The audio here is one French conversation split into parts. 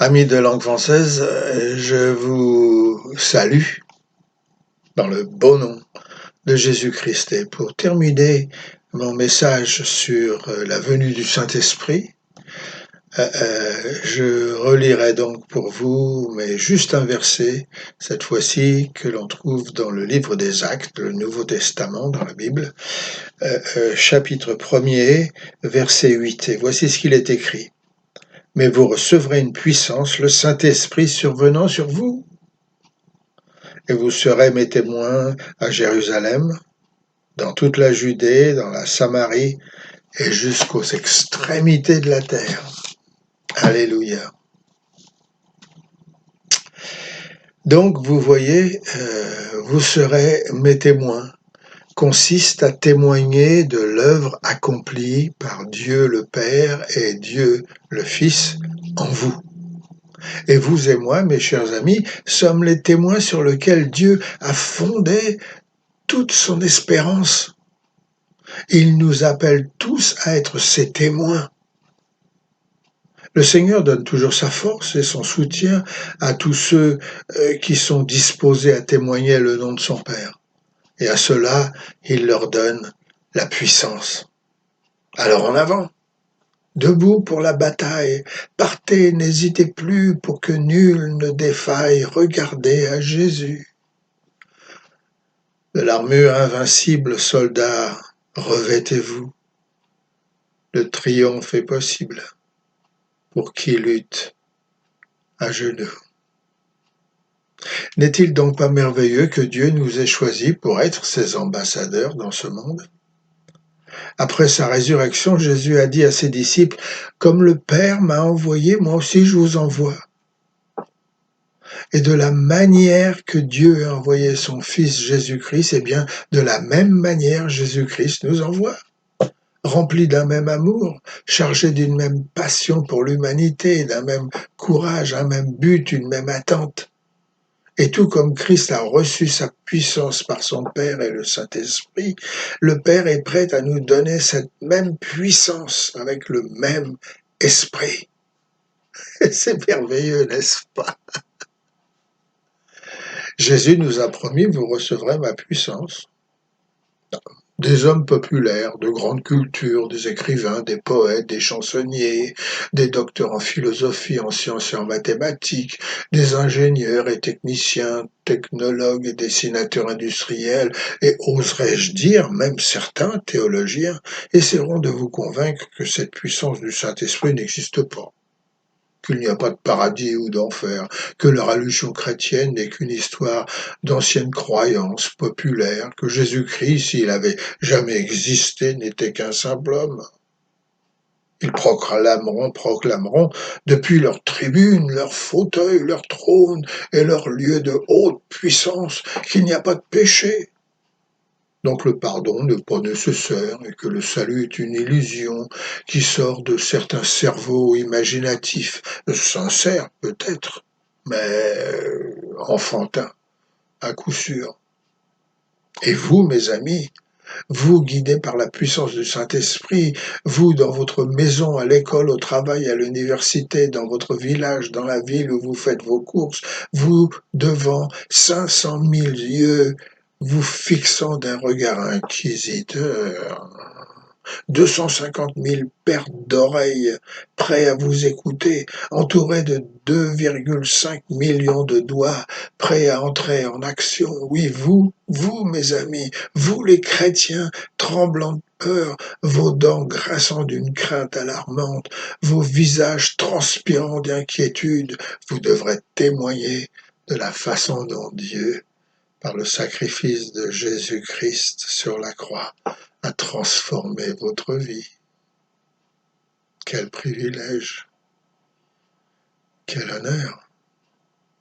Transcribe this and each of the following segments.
Amis de langue française, je vous salue dans le beau nom de Jésus-Christ. Et pour terminer mon message sur la venue du Saint-Esprit, je relirai donc pour vous, mais juste un verset, cette fois-ci, que l'on trouve dans le livre des Actes, le Nouveau Testament, dans la Bible, chapitre 1er, verset 8. Et voici ce qu'il est écrit. Mais vous recevrez une puissance, le Saint-Esprit survenant sur vous, et vous serez mes témoins à Jérusalem, dans toute la Judée, dans la Samarie et jusqu'aux extrémités de la terre. Alléluia. Donc vous voyez, vous serez mes témoins, consiste à témoigner de l'œuvre accomplie par Dieu le Père et Dieu le Fils en vous. Et vous et moi, mes chers amis, sommes les témoins sur lesquels Dieu a fondé toute son espérance. Il nous appelle tous à être ses témoins. Le Seigneur donne toujours sa force et son soutien à tous ceux qui sont disposés à témoigner le nom de son Père. Et à cela, il leur donne la puissance. Alors en avant, debout pour la bataille, partez, n'hésitez plus pour que nul ne défaille, regardez à Jésus. De l'armure invincible, soldats, revêtez-vous. Le triomphe est possible pour qui lutte à genoux. N'est-il donc pas merveilleux que Dieu nous ait choisis pour être ses ambassadeurs dans ce monde? Après sa résurrection, Jésus a dit à ses disciples, « Comme le Père m'a envoyé, moi aussi je vous envoie. » Et de la manière que Dieu a envoyé son Fils Jésus-Christ, eh bien, de la même manière, Jésus-Christ nous envoie. Rempli d'un même amour, chargé d'une même passion pour l'humanité, d'un même courage, un même but, une même attente. Et tout comme Christ a reçu sa puissance par son Père et le Saint-Esprit, le Père est prêt à nous donner cette même puissance avec le même esprit. Et c'est merveilleux, n'est-ce pas? Jésus nous a promis, vous recevrez ma puissance. Des hommes populaires, de grande culture, des écrivains, des poètes, des chansonniers, des docteurs en philosophie, en sciences et en mathématiques, des ingénieurs et techniciens, technologues et dessinateurs industriels, et oserais-je dire même certains théologiens, essaieront de vous convaincre que cette puissance du Saint-Esprit n'existe pas, qu'il n'y a pas de paradis ou d'enfer, que la religion chrétienne n'est qu'une histoire d'anciennes croyances populaires, que Jésus-Christ, s'il avait jamais existé, n'était qu'un simple homme. Ils proclameront depuis leur tribune, leur fauteuil, leur trône et leur lieu de haute puissance qu'il n'y a pas de péché. Donc le pardon n'est pas nécessaire et que le salut est une illusion qui sort de certains cerveaux imaginatifs, sincères peut-être, mais enfantins à coup sûr. Et vous, mes amis, vous guidés par la puissance du Saint-Esprit, vous dans votre maison, à l'école, au travail, à l'université, dans votre village, dans la ville où vous faites vos courses, vous devant 500 000 yeux, vous fixant d'un regard inquisiteur, 250 000 paires d'oreilles prêts à vous écouter, entourés de 2,5 millions de doigts prêts à entrer en action. Oui, vous, mes amis, vous les chrétiens, tremblants de peur, vos dents grinçant d'une crainte alarmante, vos visages transpirant d'inquiétude, vous devrez témoigner de la façon dont Dieu, par le sacrifice de Jésus-Christ sur la croix, a transformé votre vie. Quel privilège, quel honneur,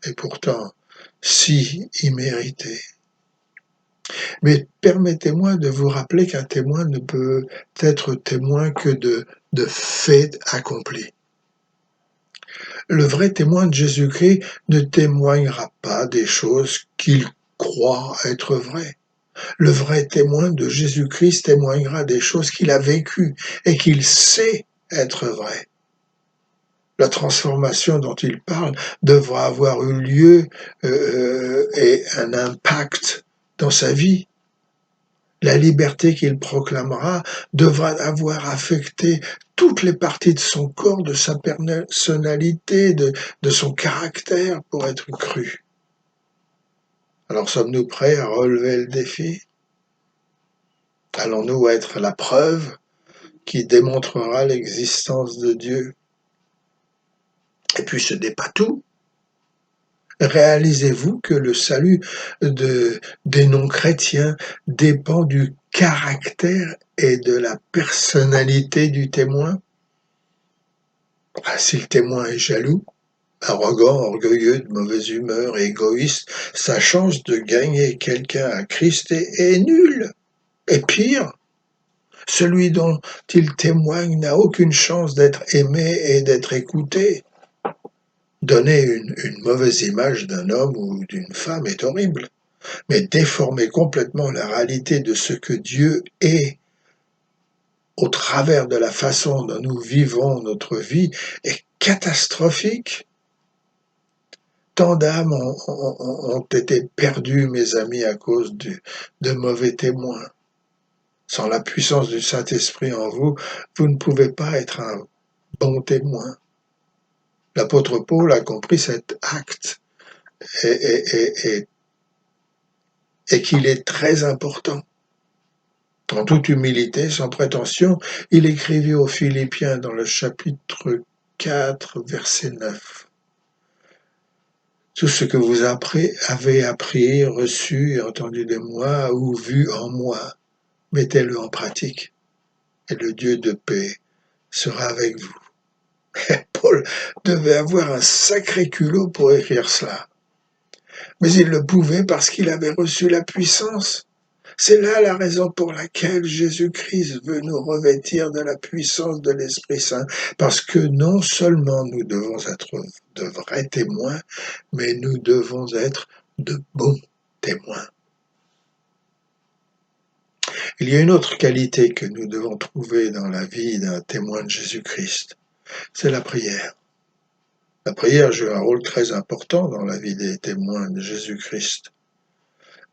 et pourtant si immérité. Mais permettez-moi de vous rappeler qu'un témoin ne peut être témoin que de faits accomplis. Le vrai témoin de Jésus-Christ ne témoignera pas des choses qu'il croit être vraies. Le vrai témoin de Jésus-Christ témoignera des choses qu'il a vécues et qu'il sait être vraies. La transformation dont il parle devra avoir eu lieu et un impact dans sa vie. La liberté qu'il proclamera devra avoir affecté toutes les parties de son corps, de sa personnalité, de son caractère pour être cru. Alors sommes-nous prêts à relever le défi? Allons-nous être la preuve qui démontrera l'existence de Dieu? Et puis ce n'est pas tout. Réalisez-vous que le salut des non-chrétiens dépend du caractère et de la personnalité du témoin? Si le témoin est jaloux, arrogant, orgueilleux, de mauvaise humeur, égoïste, sa chance de gagner quelqu'un à Christ est nulle. Et pire, celui dont il témoigne n'a aucune chance d'être aimé et d'être écouté. Donner une mauvaise image d'un homme ou d'une femme est horrible, mais déformer complètement la réalité de ce que Dieu est au travers de la façon dont nous vivons notre vie est catastrophique. Tant d'âmes ont été perdues, mes amis, à cause de mauvais témoins. Sans la puissance du Saint-Esprit en vous, vous ne pouvez pas être un bon témoin. L'apôtre Paul a compris cet acte et qu'il est très important. En toute humilité, sans prétention, il écrivit aux Philippiens dans le chapitre 4, verset 9. Tout ce que vous avez appris, reçu et entendu de moi ou vu en moi, mettez-le en pratique et le Dieu de paix sera avec vous. Paul devait avoir un sacré culot pour écrire cela. Mais il le pouvait parce qu'il avait reçu la puissance. C'est là la raison pour laquelle Jésus-Christ veut nous revêtir de la puissance de l'Esprit Saint, parce que non seulement nous devons être de vrais témoins, mais nous devons être de bons témoins. Il y a une autre qualité que nous devons trouver dans la vie d'un témoin de Jésus-Christ, c'est la prière. La prière joue un rôle très important dans la vie des témoins de Jésus-Christ.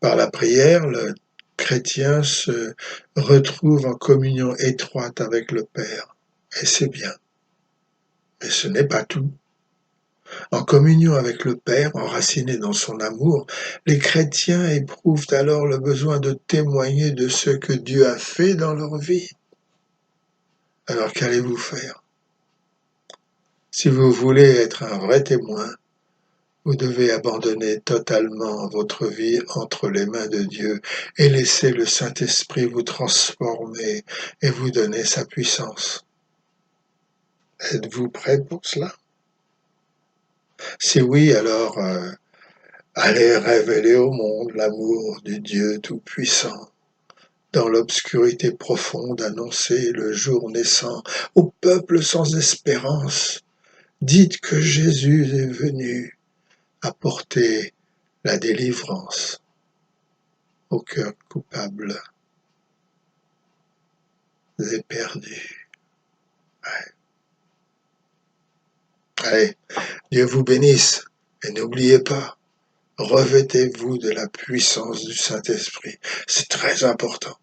Par la prière, le chrétien se retrouve en communion étroite avec le Père. Et c'est bien. Mais ce n'est pas tout. En communion avec le Père, enraciné dans son amour, les chrétiens éprouvent alors le besoin de témoigner de ce que Dieu a fait dans leur vie. Alors qu'allez-vous faire? Si vous voulez être un vrai témoin, vous devez abandonner totalement votre vie entre les mains de Dieu et laisser le Saint-Esprit vous transformer et vous donner sa puissance. Êtes-vous prêt pour cela? Si oui, alors allez révéler au monde l'amour du Dieu Tout-Puissant. Dans l'obscurité profonde, annoncer le jour naissant au peuple sans espérance. Dites que Jésus est venu apporter la délivrance au cœur coupable et perdu. Ouais. Allez, Dieu vous bénisse et n'oubliez pas, revêtez-vous de la puissance du Saint-Esprit. C'est très important.